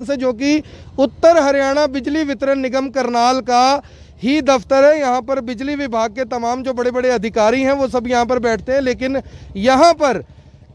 से जो कि उत्तर हरियाणा बिजली वितरण निगम करनाल का ही दफ्तर है। यहाँ पर बिजली विभाग के तमाम जो बड़े बड़े अधिकारी हैं वो सब यहाँ पर बैठते हैं, लेकिन यहाँ पर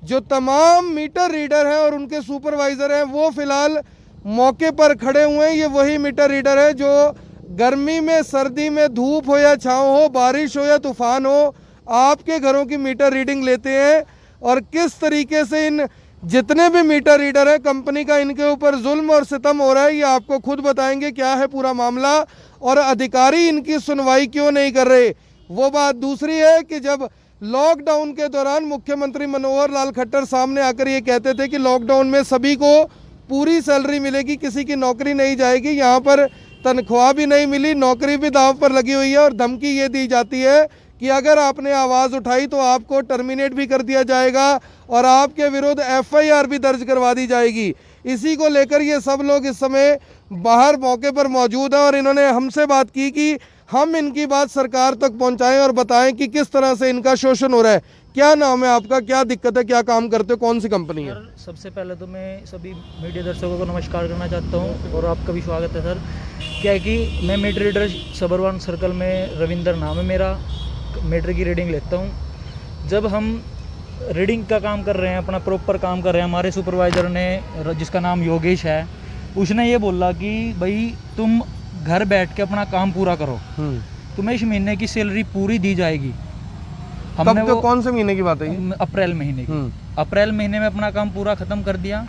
जो तमाम मीटर रीडर हैं और उनके सुपरवाइजर हैं वो फिलहाल मौके पर खड़े हुए हैं। ये वही मीटर रीडर है जो गर्मी में, सर्दी में, धूप हो या छाँव हो, बारिश हो या तूफान हो, आपके घरों की मीटर रीडिंग लेते हैं। और किस तरीके से इन जितने भी मीटर रीडर है कंपनी का इनके ऊपर जुल्म और सितम हो रहा है, ये आपको खुद बताएंगे क्या है पूरा मामला और अधिकारी इनकी सुनवाई क्यों नहीं कर रहे। वो बात दूसरी है कि जब लॉकडाउन के दौरान मुख्यमंत्री मनोहर लाल खट्टर सामने आकर ये कहते थे कि लॉकडाउन में सभी को पूरी सैलरी मिलेगी, किसी की नौकरी नहीं जाएगी, यहाँ पर तनख्वाह भी नहीं मिली, नौकरी भी दांव पर लगी हुई है और धमकी ये दी जाती है कि अगर आपने आवाज़ उठाई तो आपको टर्मिनेट भी कर दिया जाएगा और आपके विरुद्ध एफआईआर भी दर्ज करवा दी जाएगी। इसी को लेकर ये सब लोग इस समय बाहर मौके पर मौजूद हैं और इन्होंने हमसे बात की कि हम इनकी बात सरकार तक पहुंचाएं और बताएं कि किस तरह से इनका शोषण हो रहा है। क्या नाम है आपका, क्या दिक्कत है, क्या काम करते हो, कौन सी कंपनी है? सबसे पहले तो मैं सभी मीडिया दर्शकों को नमस्कार करना चाहता हूं और आपका भी स्वागत है सर। क्या है कि मैं मीटर रीडर सबरवान सर्कल में रविंदर नाम है मेरा, मीटर की रीडिंग लेता हूं। जब हम रीडिंग का काम कर रहे हैं, अपना प्रॉपर काम कर रहे हैं, हमारे सुपरवाइज़र ने जिसका नाम योगेश है, उसने ये बोला कि भाई तुम घर बैठ के अपना काम पूरा करो, तुम्हें इस महीने की सैलरी पूरी दी जाएगी। हमने तो कौन से महीने की बात है? अप्रैल महीने की। अप्रैल महीने में अपना काम पूरा ख़त्म कर दिया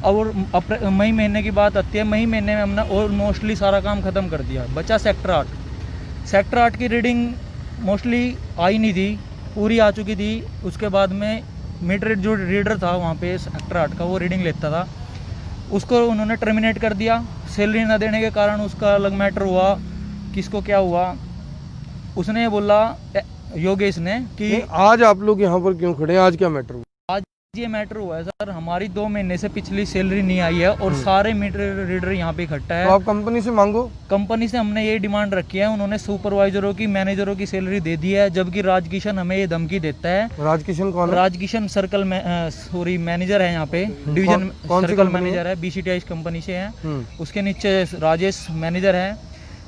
और मई महीने की बात आती है, मई महीने में हमने और मोस्टली सारा काम ख़त्म कर दिया। बचा सेक्टर 8। सेक्टर 8 की रीडिंग मोस्टली आई नहीं थी, पूरी आ चुकी थी। उसके बाद में मीटर जो रीडर था वहाँ पे सेक्टर 8 का, वो रीडिंग लेता था, उसको उन्होंने टर्मिनेट कर दिया। सैलरी न देने के कारण उसका अलग मैटर हुआ। किसको क्या हुआ, उसने बोला योगेश ने कि आज आप लोग यहाँ पर क्यों खड़े हैं, आज क्या मैटर हुआ? आज ये मैटर हुआ है सर, हमारी 2 महीने से पिछली सैलरी नहीं आई है और सारे मीटर रीडर यहाँ पे इकट्ठा है। तो आप कंपनी से मांगो। कंपनी से हमने ये डिमांड रखी है, उन्होंने सुपरवाइजरों की, मैनेजरों की सैलरी दे दी है, जबकि राजकिशन हमें ये धमकी देता है। राजकिशन कौन है? राजकिशन सर्कल में सॉरी मैनेजर है यहाँ पे, डिवीजन सर्कल मैनेजर है, BCTI कंपनी से है। उसके नीचे राजेश मैनेजर है।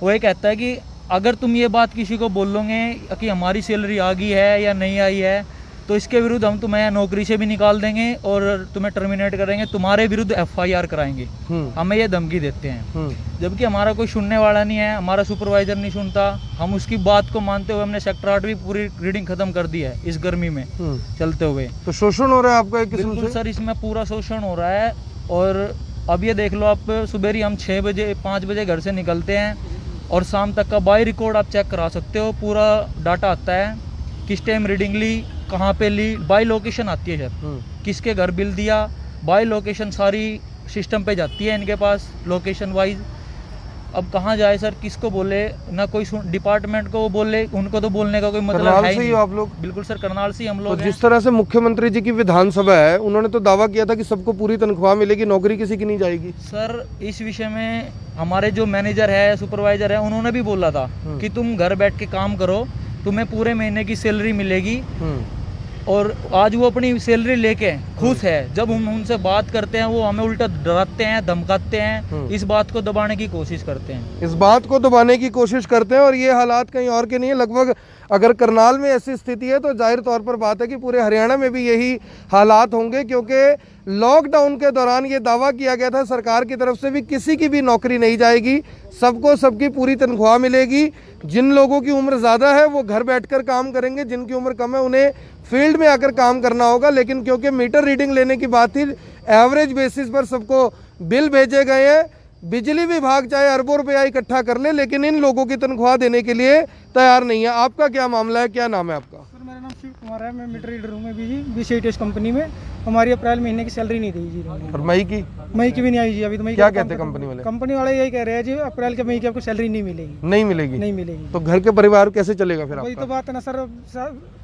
वो ये कहता है कि अगर तुम ये बात किसी को बोलोगे कि हमारी सैलरी आ गई है या नहीं आई है तो इसके विरुद्ध हम तुम्हें नौकरी से भी निकाल देंगे और तुम्हें टर्मिनेट करेंगे, तुम्हारे विरुद्ध FIR कराएंगे। हमें ये धमकी देते हैं, जबकि हमारा कोई सुनने वाला नहीं है, हमारा सुपरवाइजर नहीं सुनता। हम उसकी बात को मानते हुए हमने सेक्टर 8 भी पूरी रीडिंग खत्म कर दी है इस गर्मी में चलते हुए। तो शोषण हो रहा है आपका एक किस्म से? सर इसमें पूरा शोषण हो रहा है। और अब ये देख लो आप, सुबह ही हम 6 बजे 5 बजे घर से निकलते हैं और शाम तक का बाय रिकॉर्ड आप चेक करा सकते हो, पूरा डाटा आता है, किस टाइम रीडिंग ली, कहाँ पे ली, बाय लोकेशन आती है सर, किसके घर बिल दिया, बाय लोकेशन सारी सिस्टम पे जाती है इनके पास लोकेशन वाइज। अब कहाँ जाए सर, किसको बोले, ना कोई डिपार्टमेंट को बोले, उनको तो बोलने का कोई मतलब है ही नहीं। आप लोग? बिल्कुल सर, करनाल से हम लोग। तो जिस तरह से मुख्यमंत्री जी की विधानसभा है, उन्होंने तो दावा किया था कि सबको पूरी तनख्वाह मिलेगी, नौकरी किसी की नहीं जाएगी। सर इस विषय में हमारे जो मैनेजर है, सुपरवाइजर है, उन्होंने भी बोला था कि तुम घर बैठ के काम करो, तुम्हें पूरे महीने की सैलरी मिलेगी। और आज वो अपनी सैलरी लेके खुश है। जब हम उनसे बात करते हैं वो हमें उल्टा डराते हैं, धमकाते हैं, इस बात को दबाने की कोशिश करते हैं। इस बात को दबाने की कोशिश करते हैं और ये हालात कहीं और के नहीं है। लगभग अगर करनाल में ऐसी स्थिति है तो जाहिर तौर पर बात है कि पूरे हरियाणा में भी यही हालात होंगे, क्योंकि लॉकडाउन के दौरान ये दावा किया गया था सरकार की तरफ से भी किसी की भी नौकरी नहीं जाएगी, सबको सबकी पूरी तनख्वाह मिलेगी। जिन लोगों की उम्र ज़्यादा है वो घर बैठकर काम करेंगे, जिनकी उम्र कम है उन्हें फील्ड में आकर काम करना होगा। लेकिन क्योंकि मीटर रीडिंग लेने की बात थी, एवरेज बेसिस पर सबको बिल भेजे गए हैं। बिजली विभाग चाहे अरबों रुपया इकट्ठा कर ले, लेकिन इन लोगों की तनख्वाह देने के लिए तैयार नहीं है। आपका क्या मामला है, क्या नाम है आपका? सर मेरा नाम शिव कुमार है, मैं मीटर रीडर हूँ। मैं BCTI कंपनी में। हमारी अप्रैल महीने की सैलरी नहीं दी जी इन्होंने। और मई की? मई की भी नहीं आई जी अभी। तो मई क्या कहते हैं कंपनी वाले? कंपनी वाले यही कह रहे हैं जी अप्रैल के मई की आपको सैलरी नहीं मिलेगी। नहीं मिलेगी? नहीं मिलेगी। तो घर के परिवार कैसे चलेगा फिर वही आपका? तो बात है ना सर।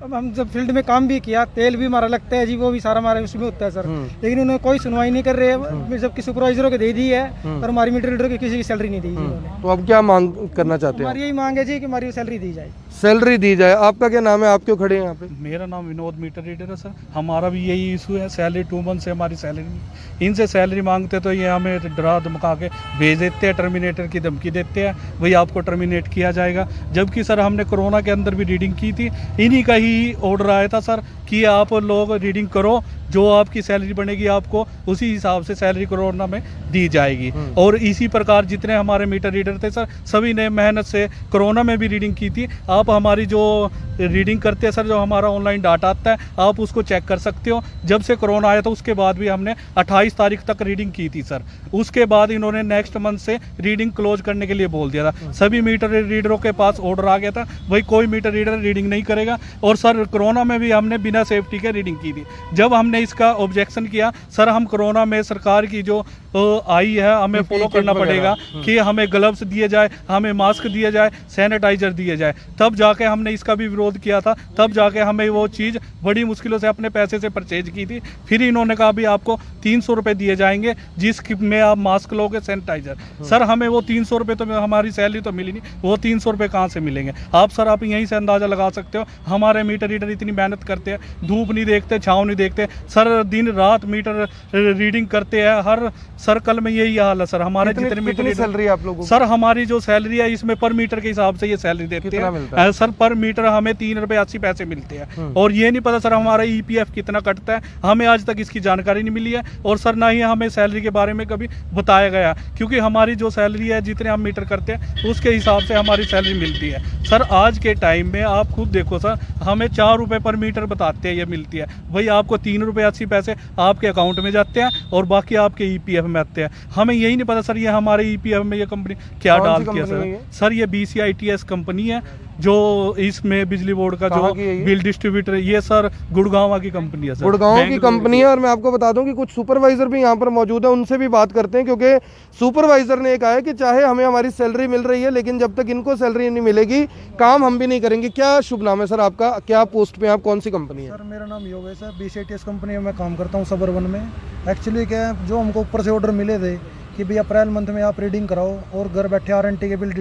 अब हम जब फील्ड में काम भी किया, तेल भी हमारा लगता है जी, वो भी सारा हमारे उसमें होता है सर, लेकिन उन्होंने कोई सुनवाई नहीं कर रहे हैं। जबकि सुपरवाइजरों को दे दी है और हमारी मीटर रीडर की किसी की सैलरी नहीं दी जी उन्होंने। तो अब क्या मांग करना चाहते हैं? हमारी यही मांग है जी कि हमारी सैलरी दी जाए। सैलरी दी जाए। आपका क्या नाम है, आप क्यों खड़े हैं यहाँ पे? मेरा नाम विनोद मीटर रीडर है सर। हमारा भी यही इशू है सैलरी 2 मंथ से हमारी सैलरी नहीं। इनसे सैलरी मांगते तो ये हमें डरा धमका के भेज देते हैं, टर्मिनेटर की धमकी देते हैं, वही आपको टर्मिनेट किया जाएगा। जबकि सर हमने कोरोना के अंदर भी रीडिंग की थी, इन्हीं का ही ऑर्डर आया था सर कि आप लोग रीडिंग करो, जो आपकी सैलरी बनेगी आपको उसी हिसाब से सैलरी कोरोना में दी जाएगी। और इसी प्रकार जितने हमारे मीटर रीडर थे सर, सभी ने मेहनत से कोरोना में भी रीडिंग की थी। आप हमारी जो रीडिंग करते हैं सर, जो हमारा ऑनलाइन डाटा आता है, आप उसको चेक कर सकते हो। जब से कोरोना आया था उसके बाद भी हमने 28 तारीख तक रीडिंग की थी सर। उसके बाद इन्होंने नेक्स्ट मंथ से रीडिंग क्लोज करने के लिए बोल दिया था। सभी मीटर रीडरों के पास ऑर्डर आ गया था, वही कोई मीटर रीडर रीडिंग नहीं करेगा। और सर कोरोना में भी हमने बिना सेफ्टी के रीडिंग की थी। जब हमने इसका ऑब्जेक्शन किया, सर हम कोरोना में सरकार की जो आई है हमें फॉलो करना पड़ेगा कि हमें ग्लव्स दिए जाए, हमें मास्क दिए जाए, सैनिटाइजर दिए जाए। तब जाके हमने इसका भी विरोध किया था, तब जाके हमें वो चीज़ बड़ी मुश्किलों से अपने पैसे से परचेज की थी। फिर इन्होंने कहा भी आपको 300 रुपये दिए जाएंगे जिसमें आप मास्क लोगे, सैनिटाइजर। सर हमें वो 300 रुपये तो हमारी सैलरी तो मिली नहीं, वो 300 रुपये कहाँ से मिलेंगे? आप यहीं से अंदाज़ा लगा सकते हो। हमारे मीटर रीडर इतनी मेहनत करते हैं, धूप नहीं देखते, छाँव नहीं देखते सर, दिन रात मीटर रीडिंग करते हैं। हर सर्कल में यही हाल है सर। हमारे जितने मीटर सैलरी आप लोगों सर, हमारी जो सैलरी है इसमें पर मीटर के हिसाब से ये सैलरी देते हैं सर। पर मीटर हमें 3 रुपये 80 पैसे मिलते हैं। और ये नहीं पता सर हमारा EPF कितना कटता है, हमें आज तक इसकी जानकारी नहीं मिली है। और सर ना ही हमें सैलरी के बारे में कभी बताया गया, क्योंकि हमारी जो सैलरी है जितने हम मीटर करते हैं उसके हिसाब से हमारी सैलरी मिलती है सर। आज के टाइम में आप खुद देखो सर, हमें 4 रुपये पर मीटर बताते हैं ये मिलती है, वही आपको 3 रुपये 80 पैसे आपके अकाउंट में जाते हैं और बाकी आपके EPF में आते हैं। हमें यही नहीं पता सर ये हमारे EPF में ये कंपनी क्या डालती है सर। सर ये BCITS कंपनी है जो इसमें बिजली बोर्ड का जो बिल डिस्ट्रीब्यूटर, ये सर गुड़गांव की कंपनी है सर, गुड़गांव की कंपनी है। और मैं आपको बता दूं कि कुछ सुपरवाइजर भी यहाँ पर मौजूद है, उनसे भी बात करते हैं, क्योंकि सुपरवाइजर ने कहा है कि चाहे हमें हमारी सैलरी मिल रही है लेकिन जब तक इनको सैलरी नहीं मिलेगी काम हम भी नहीं करेंगे। क्या शुभ नाम है सर आपका, क्या पोस्ट पे आप, कौन सी कंपनी है? सर मेरा नाम योगेश है, BCITS कंपनी में मैं काम करता हूँ सबर्बन में। एक्चुअली क्या है, जो हमको ऊपर से ऑर्डर मिले थे कि भाई अप्रैल मंथ में आप रीडिंग कराओ और घर बैठे RNT के बिल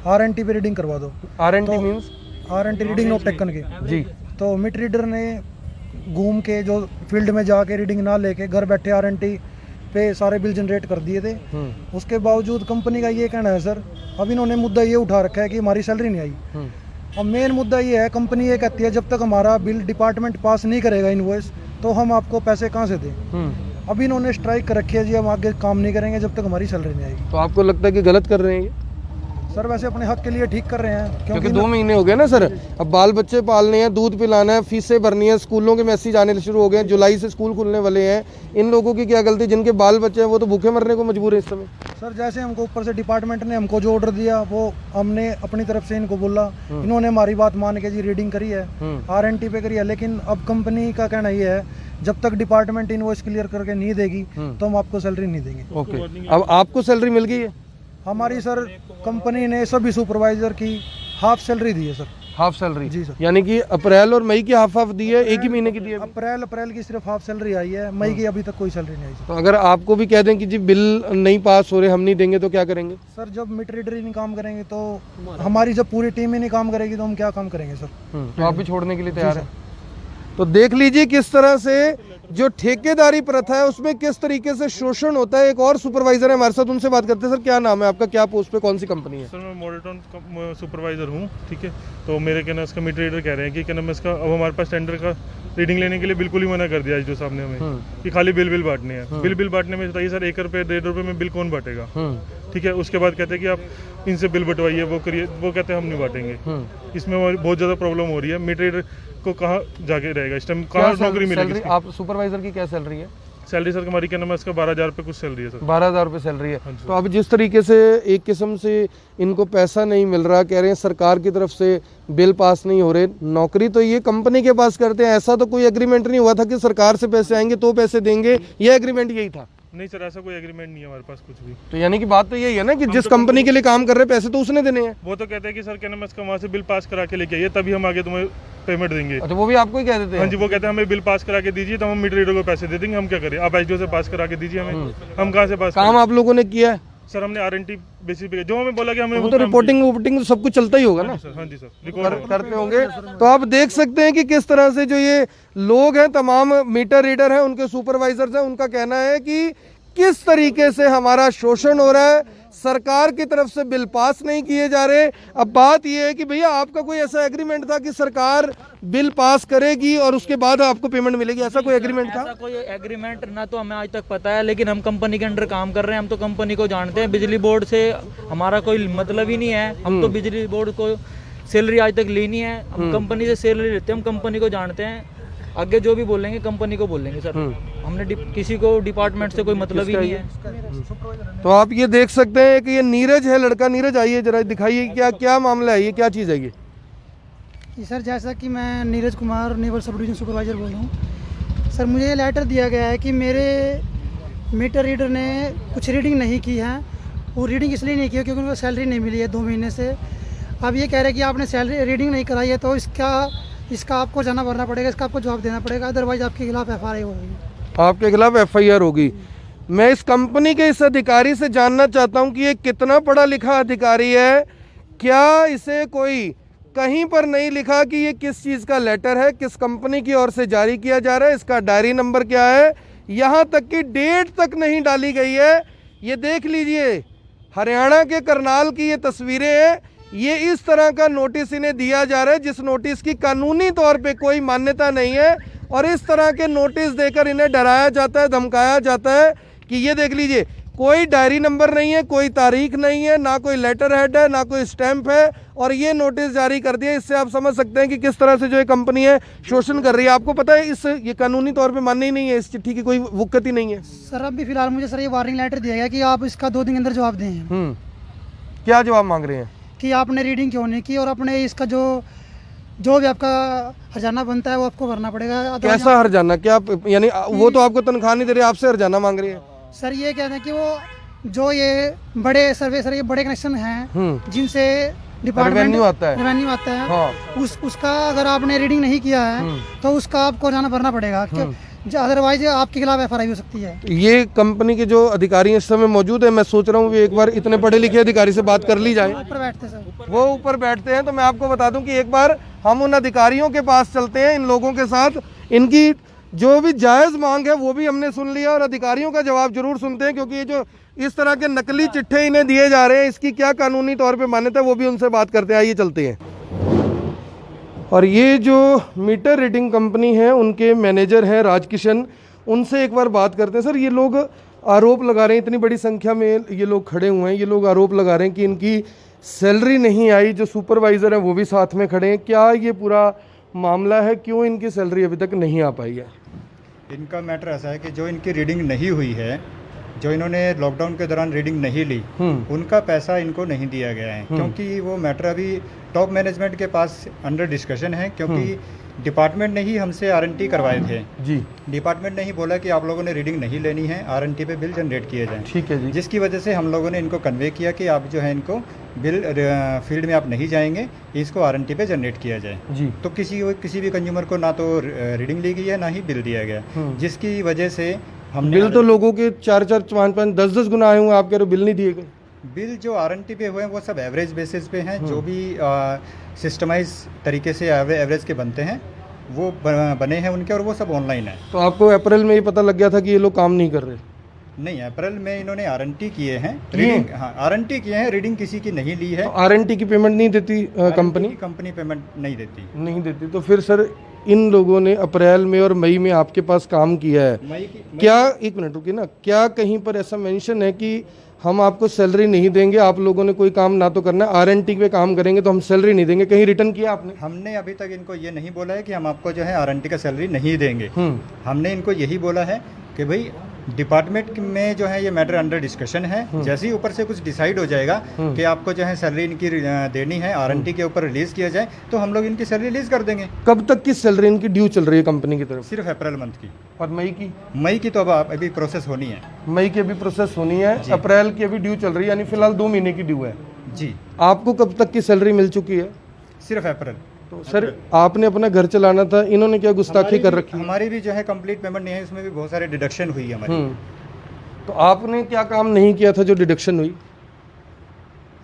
RNT पे रीडिंग करवा दो। RNT means RNT reading not taken के जी। तो मीटर रीडर ने घूम के जो फील्ड में जाके रीडिंग ना लेके घर बैठे RNT पे सारे बिल जनरेट कर दिए थे। उसके बावजूद कंपनी का ये कहना है सर, अब इन्होंने मुद्दा ये उठा रखा है कि हमारी सैलरी नहीं आई। अब मेन मुद्दा ये है, कंपनी ये कहती है जब तक हमारा बिल डिपार्टमेंट पास नहीं करेगा इनवॉइस तो हम आपको पैसे कहाँ से दें। अब इन्होंने स्ट्राइक कर रखी है जी, हम आगे काम नहीं करेंगे जब तक हमारी सैलरी नहीं आएगी। तो आपको लगता है कि गलत कर रहे हैं ये? सर वैसे अपने हक के लिए ठीक कर रहे हैं, क्योंकि 2 महीने हो गए ना सर, अब बाल बच्चे पालने हैं, दूध पिलाना है, फीसें भरनी है, स्कूलों के मैसेज आने शुरू हो गए हैं, जुलाई से स्कूल खुलने वाले हैं। इन लोगों की क्या गलती, जिनके बाल बच्चे हैं वो तो भूखे मरने को मजबूर है इस समय। सर जैसे हमको ऊपर से डिपार्टमेंट ने हमको जो ऑर्डर दिया वो हमने अपनी तरफ से इनको बोला, इन्होंने हमारी बात मान के जी रीडिंग करी है, RNT पे करी है। लेकिन अब कंपनी का कहना ये है जब तक डिपार्टमेंट इनवॉइस क्लियर करके नहीं देगी तो हम आपको सैलरी नहीं देंगे। ओके, अब आपको सैलरी मिल गई है? हमारी सर कंपनी ने सभी सुपरवाइजर की हाफ सैलरी दी है सर। हाफ सैलरी जी सर, यानी कि अप्रैल और मई की हाफ दी है, एक ही महीने की दी है? अप्रैल की सिर्फ हाफ सैलरी आई है, मई की अभी तक कोई सैलरी नहीं आई सर। तो अगर आपको भी कह दें कि जी बिल नहीं पास हो रहे, हम नहीं देंगे, तो क्या करेंगे? सर जब मीटर रीडर ही नहीं काम करेंगे तो हमारी जब पूरी टीम ही नहीं काम करेगी तो हम क्या काम करेंगे सर। तो आप भी छोड़ने के लिए तैयार हैं? तो देख लीजिए किस तरह से जो ठेकेदारी प्रथा है उसमें किस तरीके से शोषण होता है। एक और सुपरवाइजर है हमारे साथ, उनसे बात करते हैं। सर क्या नाम है आपका, क्या पोस्ट पे, कौन सी कंपनी है? सर मैं मॉडल सुपरवाइजर हूँ, ठीक है। तो मेरे क्या ना इसका मीटर रीडर कह रहे हैं कि क्या नाम इसका, अब हमारे पास टेंडर का रीडिंग लेने के लिए बिल्कुल ही मना कर दिया जो सामने हमें कि खाली बिल बांटने हैं। बिल बांटने में बताइए सर, 1 रुपये 1.5 रुपये में बिल कौन बांटेगा? ठीक है। उसके बाद कहते हैं कि आप इनसे बिल बंटवाइए, वो करिए, वो कहते हैं हम नहीं बांटेंगे। इसमें बहुत ज़्यादा प्रॉब्लम हो रही है। मीटर रीडर को कहाँ जाके रहेगा इस टाइम, कहाँ नौकरी मिलेगी? आप सुपरवाइजर की क्या सैलरी है? सैलरी सर हमारी क्या नाम है इसका 12,000 रुपये कुछ सैलरी है सर। 12,000 रुपये सैलरी है। तो अब जिस तरीके से एक किस्म से इनको पैसा नहीं मिल रहा, कह रहे हैं सरकार की तरफ से बिल पास नहीं हो रहे, नौकरी तो ये कंपनी के पास करते हैं, ऐसा तो कोई एग्रीमेंट नहीं हुआ था कि सरकार से पैसे आएंगे तो पैसे देंगे, ये एग्रीमेंट यही था? नहीं सर, ऐसा कोई एग्रीमेंट नहीं है हमारे पास कुछ भी। तो यानी कि बात तो यही है ना कि जिस कंपनी के लिए काम कर रहे हैं पैसे तो उसने देने हैं। वो तो कहते हैं कि सर क्या नाम है इसका, वहाँ से बिल पास करा के लेके आइए तभी हम आगे तुम्हें पेमेंट देंगे। अच्छा, वो भी आपको ही कह देते हैं? हाँ जी, वो कहते हैं हमें बिल पास करा के दीजिए तो हम मीटर रीडर को पैसे दे देंगे। हम क्या करें, आप SDO से पास करा के दीजिए हमें, हम कहाँ से पास? काम आप लोगों ने किया है? सर हमने RNT बेसिस पे जो हमें बोला कि हमें वो तो रिपोर्टिंग सब कुछ चलता ही होगा ना, सर। हाँ जी सर, रिकॉर्ड करते होंगे। तो आप देख सकते हैं कि किस तरह से जो ये लोग हैं, तमाम मीटर रीडर हैं, उनके सुपरवाइजर्स हैं, उनका कहना है कि किस तरीके से हमारा शोषण हो रहा है, सरकार की तरफ से बिल पास नहीं किए जा रहे। अब बात यह है कि भैया आपका कोई ऐसा एग्रीमेंट था कि सरकार बिल पास करेगी और उसके बाद आपको पेमेंट मिलेगी, ऐसा कोई एग्रीमेंट था? ऐसा कोई एग्रीमेंट ना तो हमें आज तक पता है, लेकिन हम कंपनी के अंडर काम कर रहे हैं, हम तो कंपनी को जानते हैं। बिजली बोर्ड से हमारा कोई मतलब ही नहीं है, हम तो बिजली बोर्ड को सैलरी आज तक लेनी है, हम कंपनी से सैलरी लेते हैं, हम कंपनी को जानते हैं। आगे जो भी बोलेंगे कंपनी को बोलेंगे सर, हमने किसी को डिपार्टमेंट से कोई मतलब ही नहीं है। तो आप ये देख सकते हैं कि ये नीरज है लड़का। नीरज आइए जरा दिखाइए क्या क्या मामला है, ये क्या चीज़ है ये? सर जैसा कि मैं Neeraj Kumar naval sub division supervisor बोल रहा हूँ सर। मुझे ये लेटर दिया गया है कि मेरे मीटर रीडर ने कुछ रीडिंग नहीं की है। वो रीडिंग इसलिए नहीं की है क्योंकि उनको सैलरी नहीं मिली है 2 महीने से। अब ये कह रहे हैं कि आपने सैलरी रीडिंग नहीं कराई है तो इसका आपको जाना भरना पड़ेगा, इसका आपको जवाब देना पड़ेगा, अदरवाइज आपके खिलाफ FIR होगी। आपके खिलाफ FIR होगी। मैं इस कंपनी के इस अधिकारी से जानना चाहता हूं कि ये कितना पढ़ा लिखा अधिकारी है, क्या इसे कोई कहीं पर नहीं लिखा कि ये किस चीज़ का लेटर है, किस कंपनी की ओर से जारी किया जा रहा है, इसका डायरी नंबर क्या है, यहाँ तक कि डेट तक नहीं डाली गई है। ये देख लीजिए, हरियाणा के करनाल की ये तस्वीरें हैं। ये इस तरह का नोटिस इन्हें दिया जा रहा है जिस नोटिस की कानूनी तौर पे कोई मान्यता नहीं है, और इस तरह के नोटिस देकर इन्हें डराया जाता है, धमकाया जाता है कि ये देख लीजिए, कोई डायरी नंबर नहीं है, कोई तारीख नहीं है, ना कोई लेटर हेड है, ना कोई स्टैंप है, और ये नोटिस जारी कर दिया। इससे आप समझ सकते हैं कि किस तरह से जो ये कंपनी है शोषण कर रही है। आपको पता है ये कानूनी तौर पे मान्य ही नहीं है, इस चिट्ठी की कोई वुक्कत ही नहीं है। सर अभी फिलहाल मुझे सर ये वार्निंग लेटर दिया गया कि आप इसका 2 दिन के अंदर जवाब दें। क्या जवाब मांग रहे हैं? कि आपने रीडिंग क्यों नहीं की और अपने इसका जो भी आपका हर्जाना बनता है वो आपको भरना पड़ेगा। कैसा हर्जाना? क्या यानी वो तो आपको तनख्वाह नहीं दे रहे, आपसे हर्जाना मांग रहे हैं? सर ये कहते हैं कि वो जो ये बड़े सर्वे सर ये बड़े कनेक्शन हैं जिनसे डिपार्टमेंट रेवेन्यू आता है, हाँ। उसका अगर आपने रीडिंग नहीं किया है तो उसका आपको हर्जाना भरना पड़ेगा, अदरवाइज आपके खिलाफ FIR हो सकती है। ये कंपनी के जो अधिकारी इस समय मौजूद है, मैं सोच रहा हूँ एक बार इतने पढ़े लिखे अधिकारी से बात कर ली जाए। ऊपर बैठते सर, वो ऊपर बैठते हैं। तो मैं आपको बता दूं कि एक बार हम उन अधिकारियों के पास चलते हैं, इन लोगों के साथ इनकी जो भी जायज़ मांग है वो भी हमने सुन लिया, और अधिकारियों का जवाब जरूर सुनते हैं, क्योंकि ये जो इस तरह के नकली चिट्ठे इन्हें दिए जा रहे हैं इसकी क्या कानूनी तौर पे मान्यता है वो भी उनसे बात करते हैं। आइए चलते हैं। और ये जो मीटर रीडिंग कंपनी है उनके मैनेजर हैं राजकिशन, उनसे एक बार बात करते हैं। सर ये लोग आरोप लगा रहे हैं, इतनी बड़ी संख्या में ये लोग खड़े हुए हैं, ये लोग आरोप लगा रहे हैं कि इनकी सैलरी नहीं आई, जो सुपरवाइज़र हैं वो भी साथ में खड़े हैं। क्या ये पूरा मामला है, क्यों इनकी सैलरी अभी तक नहीं आ पाई है? इनका मैटर ऐसा है कि जो इनकी रीडिंग नहीं हुई है, जो इन्होंने लॉकडाउन के दौरान रीडिंग नहीं ली, उनका पैसा इनको नहीं दिया गया है, क्योंकि वो मैटर अभी टॉप मैनेजमेंट के पास अंडर डिस्कशन है, क्योंकि डिपार्टमेंट ने ही हमसे RNT करवाए थे जी। डिपार्टमेंट ने ही बोला कि आप लोगों ने रीडिंग नहीं लेनी है, RNT पे बिल जनरेट किए जाएं। ठीक है जी। जिसकी वजह से हम लोगों ने इनको कन्वे किया कि आप जो है इनको बिल फील्ड में आप नहीं जाएंगे, इसको RNT पे जनरेट किया जाए जी। तो किसी भी कंज्यूमर को ना तो रीडिंग ली गई है ना ही बिल दिया गया, जिसकी वजह से हमने बिल तो लोगों के 4-4, 5-5, 10-10 गुना आए हुए, आप कह रहे हो बिल नहीं दिए गए? बिल जो RNT पे हुए हैं वो सब एवरेज बेसिस पे हैं, जो भी सिस्टमाइज तरीके से एवरेज के बनते हैं वो बने हैं उनके, और वो सब ऑनलाइन है। तो आपको अप्रैल में ये पता लग गया था कि ये लोग काम नहीं कर रहे? नहीं, अप्रैल में इन्होंने RNT किए हैं, रीडिंग RNT किए हैं, रीडिंग किसी की नहीं ली है। RNT की पेमेंट नहीं देती कंपनी पेमेंट नहीं देती। तो फिर सर इन लोगों ने अप्रैल में और मई में आपके पास काम किया है, क्या, एक मिनट रुकिए ना, क्या कहीं पर ऐसा मेंशन है कि हम आपको सैलरी नहीं देंगे, आप लोगों ने कोई काम ना तो करना है, RNT पे काम करेंगे तो हम सैलरी नहीं देंगे? कहीं रिटर्न किया आपने? हमने अभी तक इनको ये नहीं बोला है कि हम आपको जो है RNT का सैलरी नहीं देंगे। हमने इनको यही बोला है कि भाई डिपार्टमेंट में जो है ये मैटर अंडर डिस्कशन है, जैसे ही ऊपर से कुछ डिसाइड हो जाएगा कि आपको जो है सैलरी इनकी देनी है, RNT के ऊपर रिलीज किया जाए तो हम लोग इनकी सैलरी रिलीज कर देंगे। कब तक की सैलरी इनकी ड्यू चल रही है कंपनी की तरफ? सिर्फ अप्रैल मंथ की। और मई की तो अब अभी प्रोसेस होनी है। मई की अभी प्रोसेस होनी है, अप्रैल की अभी ड्यू चल रही है, यानी फिलहाल 2 महीने की ड्यू है जी। आपको कब तक की सैलरी मिल चुकी है? सिर्फ अप्रैल। तो सर आपने अपना घर चलाना था, इन्होंने क्या गुस्ताखी कर रखी? हमारी भी जो है कंप्लीट पेमेंट नहीं है, उसमें भी बहुत सारे डिडक्शन हुई है हमारी। तो आपने क्या काम नहीं किया था जो डिडक्शन हुई?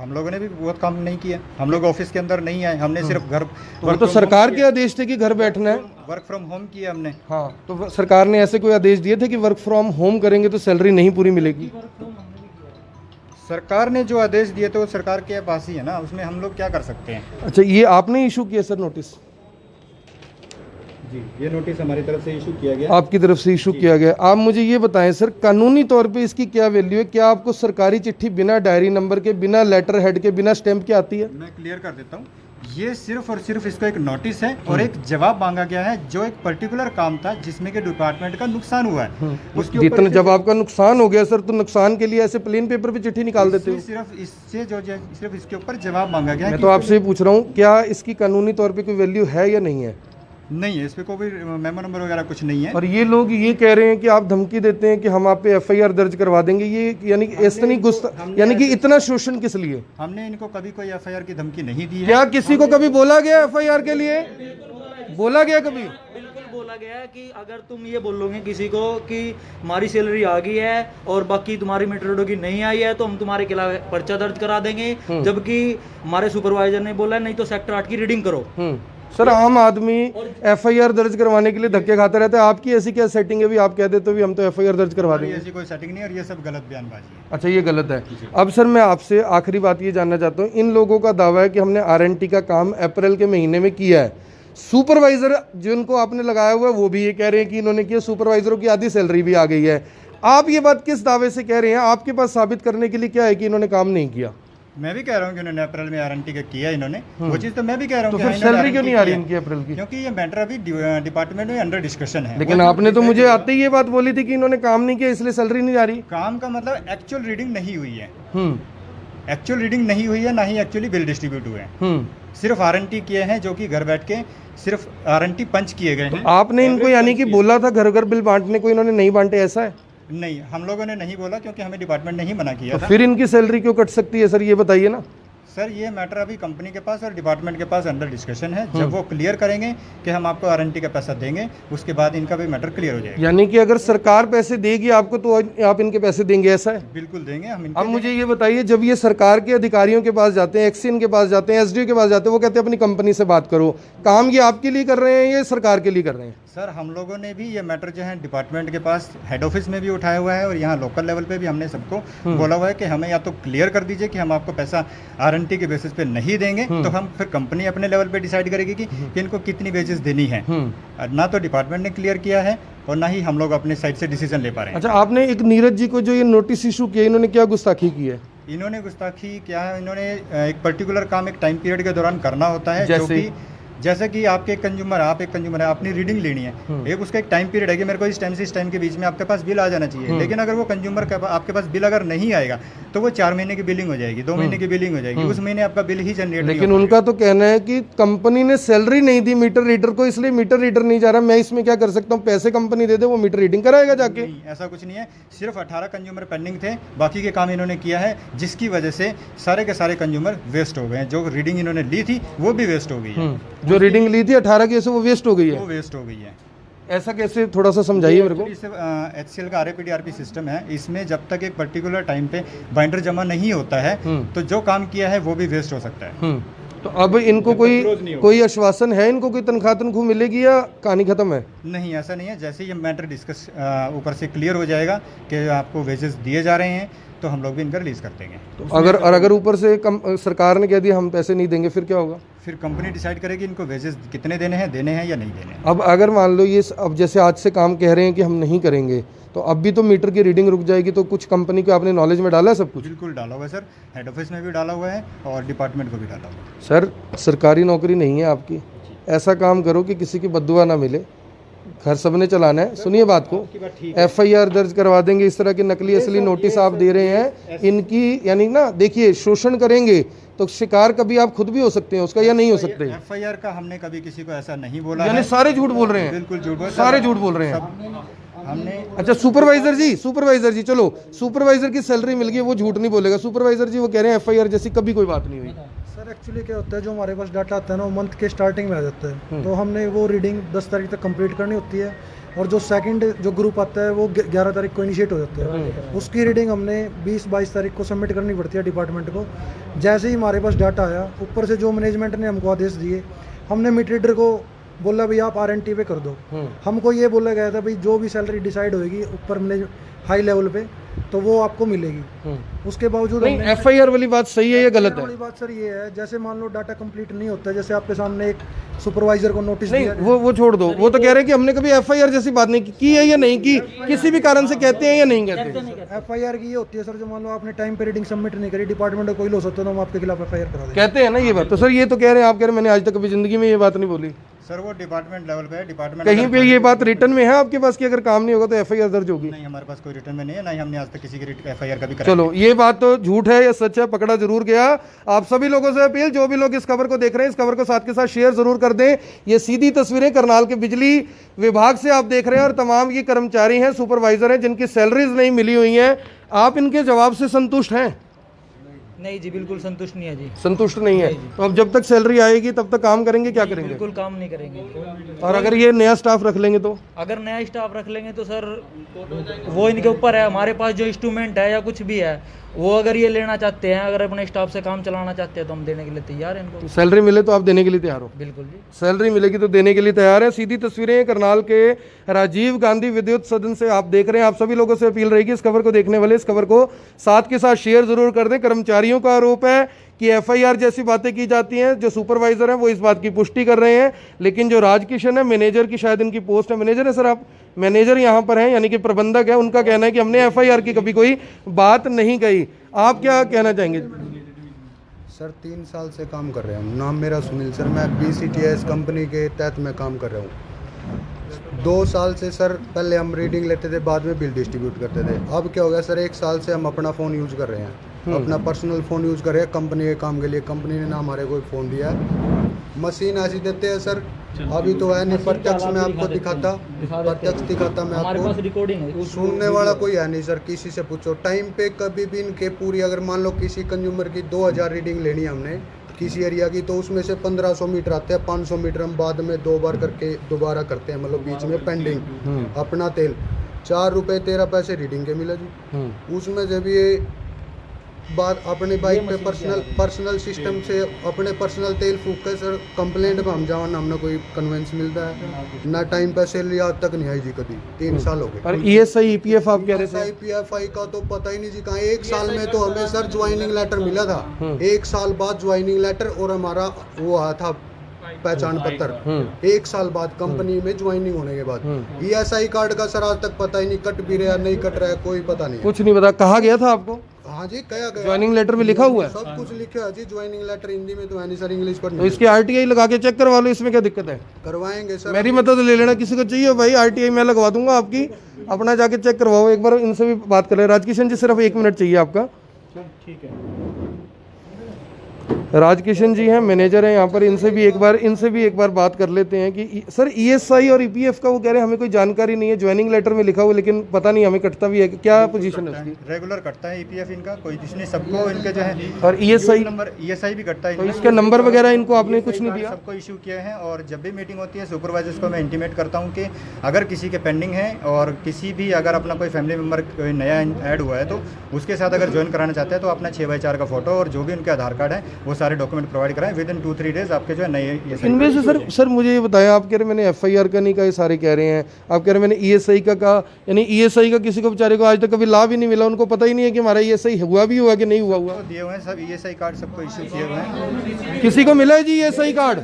हम लोगों ने भी बहुत काम नहीं किया, हम लोग ऑफिस के अंदर नहीं आए, हमने सिर्फ घर वो तो सरकार के आदेश थे कि घर बैठना है। वर्क फ्रॉम होम किया हमने। हाँ, तो सरकार ने ऐसे कोई आदेश दिए थे कि वर्क फ्रॉम होम करेंगे तो सैलरी नहीं पूरी मिलेगी? सरकार ने जो आदेश दिए थे वो सरकार के पास ही है ना, उसमें हम लोग क्या कर सकते हैं। अच्छा, ये आपने इशू किया सर नोटिस? जी, ये नोटिस हमारी तरफ से इशू किया गया। आपकी तरफ से इशू किया गया। आप मुझे ये बताएं सर, कानूनी तौर पे इसकी क्या वैल्यू है? क्या आपको सरकारी चिट्ठी बिना डायरी नंबर के, बिना लेटर हेड के, बिना स्टैंप के आती है? मैं क्लियर कर देता हूँ, ये सिर्फ और सिर्फ इसको एक नोटिस है और एक जवाब मांगा गया है जो एक पर्टिकुलर काम था जिसमें कि डिपार्टमेंट का नुकसान हुआ है। उसके ऊपर जितना जब आपका नुकसान हो गया सर, तो नुकसान के लिए ऐसे प्लेन पेपर पे चिट्ठी निकाल देते हो? सिर्फ इससे जो सिर्फ इसके ऊपर जवाब मांगा गया है। मैं तो आपसे ये पूछ रहा हूँ, क्या इसकी कानूनी तौर पे कोई वैल्यू है या नहीं है? नहीं है, इस पे कोई मेमो नंबर वगैरह कुछ नहीं है। और ये लोग ये कह रहे हैं कि आप धमकी देते हैं कि हम आप पे एफआईआर दर्ज करवा देंगे, ये यानी कि इतनी गुस्सा, यानी कि इतना शोषण किस लिए? हमने इनको कभी कोई एफआईआर की धमकी नहीं दी है। क्या किसी को कभी बोला गया एफआईआर के लिए? बोला गया कभी? बिल्कुल बोला गया है कि अगर तुम ये बोलोगे किसी को कि हमारी सैलरी आ गई है और बाकी तुम्हारी मीटर की नहीं आई है तो हम तुम्हारे खिलाफ पर्चा दर्ज करा देंगे, जबकि हमारे सुपरवाइजर ने बोला नहीं तो सेक्टर 8 की रीडिंग करो। सर, आम आदमी एफआईआर दर्ज करवाने के लिए धक्के खाता रहता है, आपकी ऐसी क्या सेटिंग है भी आप कह देते हो भी हम तो एफआईआर दर्ज करवा देंगे? ऐसी कोई सेटिंग नहीं है और ये सब गलत बयानबाजी है। अच्छा, ये गलत है। अब सर मैं आपसे आखिरी बात ये जानना चाहता हूँ, इन लोगों का दावा है कि हमने आरएनटी का काम अप्रैल के महीने में किया है। सुपरवाइजर जिनको आपने लगाया हुआ है वो भी ये कह रहे हैं कि इन्होंने किया, सुपरवाइजरों की आधी सैलरी भी आ गई है। आप ये बात किस दावे से कह रहे हैं? आपके पास साबित करने के लिए क्या है कि इन्होंने काम नहीं किया? मैं भी कह रहा हूँ कि उन्होंने अप्रैल में आरएनटी का किया इन्होंने, वो चीज़ तो मैं भी कह रहा हूँ। तो फिर सैलरी क्यों नहीं आ रही इनकी अप्रैल की? क्योंकि ये मैटर अभी डिपार्टमेंट में अंडर डिस्कशन है। लेकिन आपने तो मुझे आते ही ये बात बोली थी कि इन्होंने काम नहीं किया इसलिए सैलरी नहीं आ रही। काम का मतलब एक्चुअल रीडिंग नहीं हुई है, एक्चुअल रीडिंग नहीं हुई है, ना ही एक्चुअली बिल डिस्ट्रीब्यूट हुए हैं। सिर्फ आरएनटी किए हैं जो कि घर बैठ के सिर्फ आरएनटी पंच किए गए हैं। आपने इनको यानी कि बोला था घर घर बिल बांटने को, इन्होंने नहीं बांटे, ऐसा है? नहीं, हम लोगों ने नहीं बोला क्योंकि हमें डिपार्टमेंट ने ही मना किया तो था। फिर इनकी सैलरी क्यों कट सकती है सर, ये बताइए ना। सर, ये मैटर अभी कंपनी के पास और डिपार्टमेंट के पास अंडर डिस्कशन है। जब वो क्लियर करेंगे कि हम आपको आरएनटी का पैसा देंगे, उसके बाद इनका भी मैटर क्लियर हो जाएगा। यानी कि अगर सरकार पैसे देगी आपको तो आप इनके पैसे देंगे, ऐसा है? बिल्कुल देंगे हम। अब मुझे ये बताइए, जब ये सरकार के अधिकारियों के पास जाते हैं, एक्सिन के पास जाते हैं, एसडीओ के पास जाते हैं, वो कहते हैं अपनी कंपनी से बात करो, काम ये आपके लिए कर रहे हैं या सरकार के लिए कर रहे हैं? सर, हम लोगों ने भी ये मैटर जो है डिपार्टमेंट के पास हेड ऑफिस में भी उठाया हुआ है और यहाँ लोकल लेवल पे भी हमने सबको बोला हुआ है कि हमें या तो क्लियर कर दीजिए कि हम आपको पैसा आरएनटी के बेसिस पे नहीं देंगे, तो हम फिर कंपनी अपने लेवल पे डिसाइड करेगी कि इनको कितनी वेजेस देनी है। ना तो डिपार्टमेंट ने क्लियर किया है और ना ही हम लोग अपने साइड से डिसीजन ले पा रहे हैं। अच्छा, आपने एक नीरज जी को जो ये नोटिस इशू किया, इन्होंने क्या गुस्ताखी की है? इन्होंने गुस्ताखी क्या है, इन्होंने एक पर्टिकुलर काम एक टाइम पीरियड के दौरान करना होता है, जैसे कि आपके कंज्यूमर, आप एक कंज्यूमर है, अपनी रीडिंग लेनी है, एक उसका एक टाइम पीरियड है कि मेरे को इस टाइम से इस टाइम के बीच में आपके पास बिल आ जाना चाहिए। लेकिन अगर वो कंज्यूमर आपके पास बिल अगर नहीं आएगा तो वो 4 महीने की बिलिंग हो जाएगी, 2 महीने की बिलिंग हो जाएगी, उस महीने आपका बिल ही जनरेट। लेकिन उनका तो कहना है कि कंपनी ने सैलरी नहीं दी मीटर रीडर को, इसलिए मीटर रीडर नहीं जा रहा। मैं इसमें क्या कर सकता हूँ? पैसे कंपनी दे दे, वो मीटर रीडिंग कराएगा जाके। नहीं, ऐसा कुछ नहीं है। सिर्फ 18 कंज्यूमर पेंडिंग थे, बाकी के काम इन्होंने किया है, जिसकी वजह से सारे के सारे कंज्यूमर वेस्ट हो गए हैं। जो रीडिंग इन्होंने ली थी वो भी वेस्ट हो गई है। जो रीडिंग ली थी 18 की, वो वेस्ट हो गई है। वो वेस्ट हो गई है। ऐसा कैसे, थोड़ा सा समझाइए मेरे को। HCL का RAPDRP सिस्टम है, इसमें जब तक एक पर्टिकुलर टाइम पे बाइंडर जमा नहीं होता है तो जो काम किया है वो भी वेस्ट हो सकता है। तो अब इनको कोई आश्वासन है, इनको कोई तनख्वाह मिलेगी या कहानी खत्म है? नहीं, ऐसा नहीं है। जैसे ये मैटर डिस्कस ऊपर से क्लियर हो जाएगा कि आपको वेजेस दिए जा रहे हैं तो हम लोग भी इनका रिलीज कर देंगे। तो अगर ऊपर से सरकार ने कह दिया हम पैसे नहीं देंगे, फिर क्या होगा? फिर कंपनी डिसाइड करेगी इनको वेजेस कितने देने हैं या नहीं देने हैं। अब अगर मान लो ये अब जैसे आज से काम कह रहे हैं कि हम नहीं करेंगे, तो अब भी तो मीटर की रीडिंग रुक जाएगी। तो कुछ कंपनी को आपने नॉलेज में डाला है सब कुछ? बिल्कुल डाला हुआ है सर, हेड ऑफिस में भी डाला हुआ है और डिपार्टमेंट को भी डाला हुआ है। सर, सरकारी नौकरी नहीं है आपकी, ऐसा काम करो कि किसी की बद्दुआ ना मिले। घर सबने चलाना है। सुनिए बात को, एफआईआर दर्ज करवा देंगे। इस तरह के नकली असली नोटिस आप दे रहे हैं इनकी, यानी ना देखिए, शोषण करेंगे तो शिकार कभी आप खुद भी हो सकते हैं उसका, या नहीं हो सकते? एफआईआर का हमने कभी किसी को ऐसा नहीं बोला, यानी सारे झूठ बोल रहे हैं? बिल्कुल झूठ बोल, सारे झूठ बोल रहे हैं हमने। अच्छा, सुपरवाइजर जी, चलो सुपरवाइजर की सैलरी मिल गई, वो झूठ नहीं बोलेगा। सुपरवाइजर जी वो कह रहे हैं एफआईआर जैसी कभी कोई बात नहीं हुई। सर, एक्चुअली क्या होता है, जो हमारे पास डाटा आता है ना वो मंथ के स्टार्टिंग में आ जाता है, तो हमने वो रीडिंग 10 तारीख तक कंप्लीट करनी होती है। और जो सेकंड जो ग्रुप आता है वो 11 तारीख को इनिशिएट हो जाता है। उसकी रीडिंग हमने 20-22 तारीख को सबमिट करनी पड़ती है डिपार्टमेंट को। जैसे ही हमारे पास डाटा आया, ऊपर से जो मैनेजमेंट ने हमको आदेश दिए, हमने मीटर रीडर को बोला भाई आप RNT पे कर दो। हमको ये बोला गया था भाई जो भी सैलरी डिसाइड होएगी ऊपर हाई लेवल पे तो वो आपको मिलेगी। उसके बावजूद FIR वाली बात सही है या गलत है? वाली बात सर ये है, जैसे मान लो डाटा कंप्लीट नहीं होता, जैसे आपके सामने एक सुपरवाइजर को नोटिस नहीं, दिया, वो छोड़ दो, वो तो कह रहे हैं कि हमने कभी FIR जैसी बात नहीं की है या नहीं की, किसी भी कारण से कहते हैं या नहीं कहते? FIR की ये होती है सर, जो मान लो आपने टाइम पे रीडिंग सबमिट नहीं करी, डिपार्टमेंट को कोई लॉस होता है तो हम आपके खिलाफ FIR करा देंगे। कहते हैं ना ये बात, तो सर ये तो कह रहे हैं, आप कह रहे हैं मैंने आज तक कभी जिंदगी में ये बात नहीं बोली। सर वो डिपार्टमेंट लेवल पे है, डिपार्टमेंट कहीं पे ये बात रिटर्न में है आपके पास कि अगर काम नहीं होगा तो FIR दर्ज होगी? नहीं, हमारे पास कोई रिटर्न में नहीं है, ना ही हमने आज तक किसी की FIR कभी कराई। चलो ये बात तो झूठ है या सच है, पकड़ा जरूर गया। आप सभी लोगों से अपील, जो भी लोग इस खबर को देख रहे हैं, इस खबर को साथ के साथ शेयर जरूर कर दें। ये सीधी तस्वीरें करनाल के बिजली विभाग से आप देख रहे हैं और तमाम ये कर्मचारी हैं, सुपरवाइजर हैं जिनकी सैलरीज नहीं मिली हुई हैं। आप इनके जवाब से संतुष्ट हैं? नहीं जी, बिल्कुल संतुष्ट नहीं है जी। संतुष्ट नहीं है, तो अब जब तक सैलरी आएगी तब तक काम करेंगे, क्या करेंगे? बिल्कुल काम नहीं करेंगे। और अगर ये नया स्टाफ रख लेंगे तो? अगर नया स्टाफ रख लेंगे तो सर वो इनके ऊपर है। हमारे पास जो इंस्ट्रूमेंट है या कुछ भी है वो अगर ये लेना चाहते हैं, अगर अपने स्टाफ से काम चलाना चाहते हैं तो हम देने के लिए तैयार हैं इनको। सैलरी मिले तो आप देने के लिए तैयार हो? बिल्कुल जी, सैलरी मिलेगी तो देने के लिए तैयार है। सीधी तस्वीरें करनाल के राजीव गांधी विद्युत सदन से आप देख रहे हैं। आप सभी लोगों से अपील रहेगी, इस खबर को देखने वाले इस खबर को साथ के साथ शेयर जरूर कर दें। कर्मचारियों का आरोप है कि FIR जैसी बातें की जाती हैं। जो सुपरवाइजर हैं वो इस बात की पुष्टि कर रहे हैं, लेकिन जो राजकिशन है, मैनेजर की शायद इनकी पोस्ट है, मैनेजर है सर, आप मैनेजर यहाँ पर हैं यानी कि प्रबंधक है, उनका कहना है कि हमने FIR की कभी कोई बात नहीं कही। आप क्या कहना चाहेंगे? सर 3 साल से काम कर रहा हूँ। नाम मेरा सुनील सर, मैं BCTS कंपनी के तहत मैं काम कर रहा हूँ। 2 साल से सर पहले हम रीडिंग लेते थे, बाद में बिल डिस्ट्रीब्यूट करते थे। अब क्या हो गया सर, 1 साल से हम अपना फ़ोन यूज़ कर रहे हैं, अपना पर्सनल फ़ोन यूज़ कर रहे हैं कंपनी के काम के लिए। कंपनी ने ना हमारे को फ़ोन दिया है, मशीन ऐसी देते हैं सर। अभी तो है नहीं, प्रत्यक्ष में आपको दिखाता, प्रत्यक्ष दिखाता मैं हमारे पास आपको। रिकॉर्डिंग है। सुनने वाला कोई है नहीं सर, किसी से पूछो। टाइम पे कभी भी इनके पूरी, अगर मान लो किसी कंज्यूमर की 2000 रीडिंग लेनी है हमने किसी एरिया की, तो उसमें से 1500 मीटर आते हैं। 500 मीटर हम बाद में 2 बार करके दोबारा करते हैं, मतलब बीच में पेंडिंग। अपना तेल 4 रुपये 13 पैसे रीडिंग के मिला जी। उसमें जब ये बात अपने बाइक पे पर्सनल सिस्टम से अपने पर्सनल तेल फूक कर सर कंप्लेंट में हम जावा ना, हमने कोई कन्वेंस मिलता है ना, टाइम पे सैलरी आज तक नहीं आई जी कभी। 3 साल हो गए। और ESI EPF आप कह रहे थे? PFI का तो पता ही नहीं जी कहाँ। 1 साल में तो हमें सर ज्वाइनिंग लेटर मिला था, 1 साल बाद ज्वाइनिंग लेटर, और हमारा वो आया था पहचान पत्र 1 साल बाद कंपनी में ज्वाइनिंग होने के बाद। ESI कार्ड का सर आज तक पता ही नहीं, कट भी रहा नहीं कट रहा है, कोई पता नहीं। कुछ नहीं पता, कहा गया था आपको? हाँ जी, कहा गया। ज्वाइनिंग लेटर में लिखा हुआ है? सब कुछ लिखा है जी, ज्वाइनिंग लेटर हिंदी में तो है नहीं सर, इंग्लिश पर तो इसकी RTI लगा के चेक करवा लो, इसमें क्या दिक्कत है? करवाएंगे सर। मेरी मदद ले लेना, किसी को चाहिए भाई RTI मैं लगवा दूंगा आपकी, अपना जाके चेक करवाओ। एक बार इनसे भी बात कर ले। राजकिशन जी सिर्फ 1 मिनट चाहिए आपका। ठीक है। राजकिशन जी हैं, मैनेजर हैं यहाँ पर, इनसे भी एक बार बात कर लेते हैं कि सर ESI और EPF का वो कह रहे हैं हमें कोई जानकारी नहीं है, ज्वाइनिंग लेटर में लिखा हुआ लेकिन पता नहीं हमें कटता भी है, क्या पोजीशन है उसकी? रेगुलर कटता है EPF इनका, कोई इसने सबको इनके जो है। और ESI नंबर ESI भी कटता है तो इनका। इसके नंबर वगैरह इनको आपने कुछ नहीं दिया? सबको इशू किया है, और जब भी मीटिंग होती है सुपरवाइजर्स को मैं इंटीमेट करता हूँ कि अगर किसी के पेंडिंग है और किसी भी अगर अपना कोई फैमिली मेम्बर कोई नया ऐड हुआ है तो उसके साथ अगर ज्वाइन कराना चाहते हैं तो अपना 6x4 का फोटो और जो भी उनके आधार कार्ड है वो सारे डॉक्यूमेंट प्रोवाइड कराएं। विद इन 2-3 डेज आपके जो है नए इनमें से सर मुझे ये बताया, आप कह रहे मैंने FIR का नहीं कहा, ये सारे कह रहे हैं, आप कह रहे मैंने ESI का कहा, यानी ESI का किसी को बेचारे को आज तक कभी लाभ ही नहीं मिला, उनको पता ही नहीं है कि हमारा ESI हुआ भी हुआ कि नहीं हुआ। दिए हुए हैं सब ESI कार्ड सबको इशू किए हुए हैं। किसी को मिला है जी ESI कार्ड?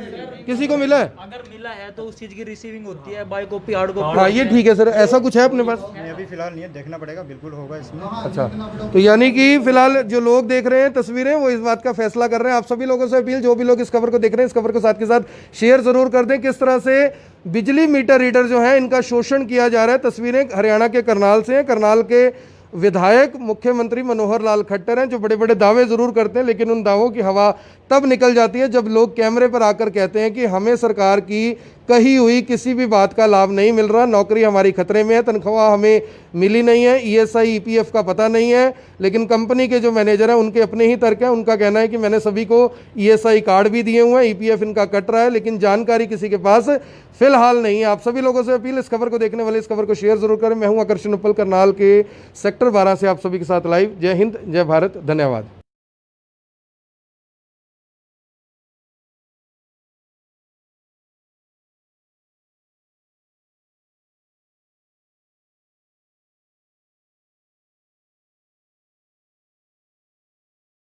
किसी को मिला है? अगर मिला है तो उस चीज की रिसीविंग होती है, बाय कॉपी हार्ड कॉपी। हाँ ये ठीक है सर, ऐसा कुछ है अपने पास? नहीं अभी फिलहाल नहीं है, देखना पड़ेगा, बिल्कुल होगा इसमें। अच्छा, तो यानी कि फिलहाल जो लोग देख रहे हैं तस्वीरें वो इस बात का फैसला कर रहे हैं। आप सभी लोगों से अपील, जो भी लोग इस खबर को देख रहे हैं, इस खबर को साथ के साथ शेयर जरूर कर दें। किस तरह से बिजली मीटर रीडर जो है इनका शोषण किया जा रहा है। तस्वीरें हरियाणा के करनाल से हैं। करनाल के विधायक मुख्यमंत्री मनोहर लाल खट्टर हैं, जो बड़े बड़े दावे जरूर करते हैं, लेकिन उन दावों की हवा तब निकल जाती है जब लोग कैमरे पर आकर कहते हैं कि हमें सरकार की कही हुई किसी भी बात का लाभ नहीं मिल रहा। नौकरी हमारी खतरे में है, तनख्वाह हमें मिली नहीं है, ईएसआई ईपीएफ का पता नहीं है। लेकिन कंपनी के जो मैनेजर हैं उनके अपने ही तर्क हैं। उनका कहना है कि मैंने सभी को ईएसआई कार्ड भी दिए हुए हैं, ईपीएफ इनका कट रहा है, लेकिन जानकारी किसी के पास फिलहाल नहीं है। आप सभी लोगों से अपील, इस खबर को देखने वाले इस खबर को शेयर जरूर करें। मैं हूं आकर्षण उपल, करनाल के सेक्टर 12 से आप सभी के साथ लाइव। जय हिंद, जय भारत, धन्यवाद।